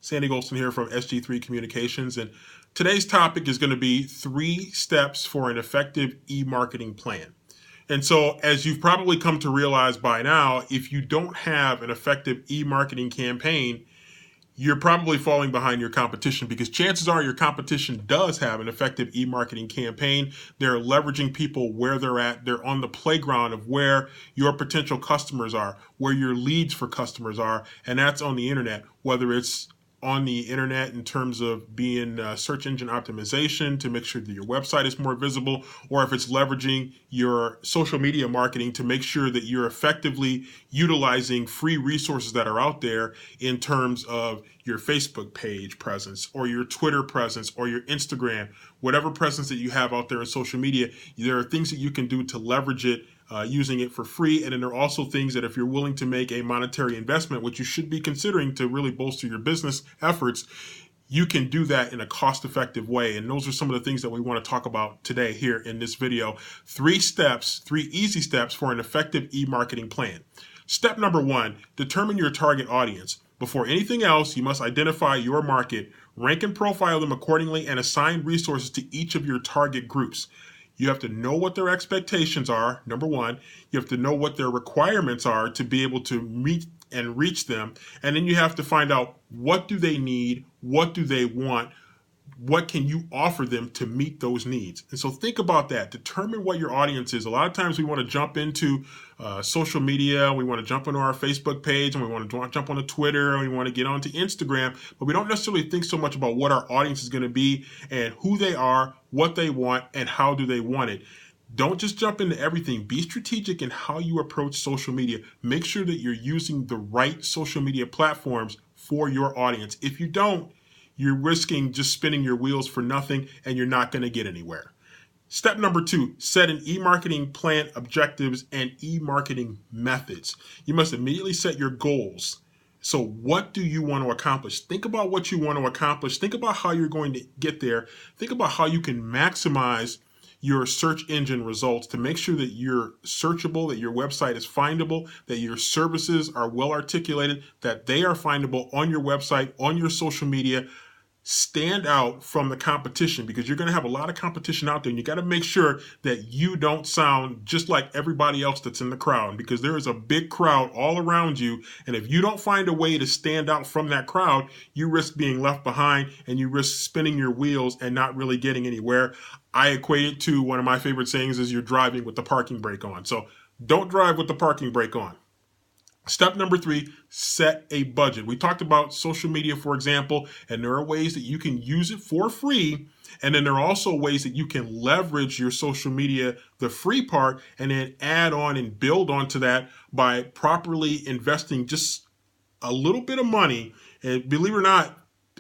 Sandy Golston here from SG3 Communications, and today's topic is going to be 3 steps for an effective e-marketing plan. And so, as you've probably come to realize by now, if you don't have an effective e-marketing campaign, you're probably falling behind your competition, because chances are your competition does have an effective e-marketing campaign. They're leveraging people where they're at. They're on the playground of where your potential customers are, where your leads for customers are, and that's on the internet, whether it's on the internet in terms of being search engine optimization to make sure that your website is more visible, or if it's leveraging your social media marketing to make sure that you're effectively utilizing free resources that are out there in terms of your Facebook page presence or your Twitter presence or your Instagram, whatever presence that you have out there in social media. There are things that you can do to leverage it using it for free. And then there are also things that if you're willing to make a monetary investment, which you should be considering to really bolster your business efforts, you can do that in a cost-effective way. And those are some of the things that we want to talk about today here in this video. 3 easy steps for an effective e-marketing plan. Step number 1, determine your target audience. Before anything else, you must identify your market, rank and profile them accordingly, and assign resources to each of your target groups. You have to know what their expectations are, number 1. You have to know what their requirements are to be able to meet and reach them. And then you have to find out, what do they need? What do they want? What can you offer them to meet those needs? And so think about that. Determine what your audience is. A lot of times we want to jump into social media. We want to jump into our Facebook page, and we want to jump onto Twitter, and we want to get onto Instagram. But we don't necessarily think so much about what our audience is going to be and who they are, what they want, and how do they want it. Don't just jump into everything. Be strategic in how you approach social media. Make sure that you're using the right social media platforms for your audience. If you don't, you're risking just spinning your wheels for nothing, and you're not going to get anywhere. Step number 2, set an e-marketing plan objectives and e-marketing methods. You must immediately set your goals. So what do you want to accomplish? Think about what you want to accomplish. Think about how you're going to get there. Think about how you can maximize your search engine results to make sure that you're searchable, that your website is findable, that your services are well articulated, that they are findable on your website, on your social media. Stand out from the competition, because you're going to have a lot of competition out there, and you got to make sure that you don't sound just like everybody else that's in the crowd, because there is a big crowd all around you. And if you don't find a way to stand out from that crowd, you risk being left behind, and you risk spinning your wheels and not really getting anywhere. I equate it to one of my favorite sayings is, you're driving with the parking brake on. So don't drive with the parking brake on. Step number 3, set a budget. We talked about social media, for example, and there are ways that you can use it for free. And then there are also ways that you can leverage your social media, the free part, and then add on and build onto that by properly investing just a little bit of money. And believe it or not,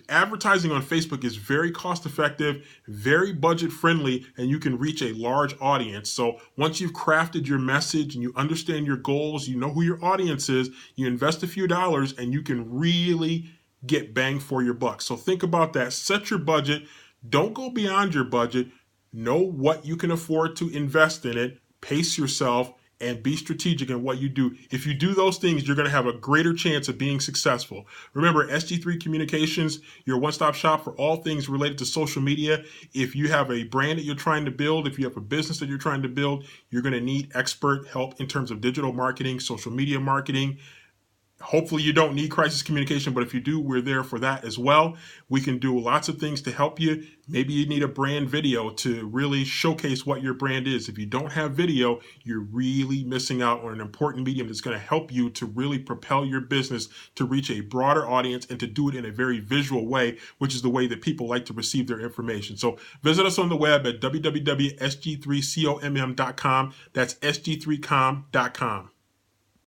advertising on Facebook is very cost effective, very budget friendly, and you can reach a large audience. So once you've crafted your message and you understand your goals, you know who your audience is, you invest a few dollars and you can really get bang for your buck. So think about that. Set your budget. Don't go beyond your budget. Know what you can afford to invest in it. Pace yourself and be strategic in what you do. If you do those things, you're going to have a greater chance of being successful. Remember, SG3 Communications, your one-stop shop for all things related to social media. If you have a brand that you're trying to build, if you have a business that you're trying to build, you're going to need expert help in terms of digital marketing, social media marketing. Hopefully you don't need crisis communication, but if you do, we're there for that as well. We can do lots of things to help you. Maybe you need a brand video to really showcase what your brand is. If you don't have video, you're really missing out on an important medium that's going to help you to really propel your business to reach a broader audience and to do it in a very visual way, which is the way that people like to receive their information. So visit us on the web at www.sg3comm.com. That's sg3comm.com.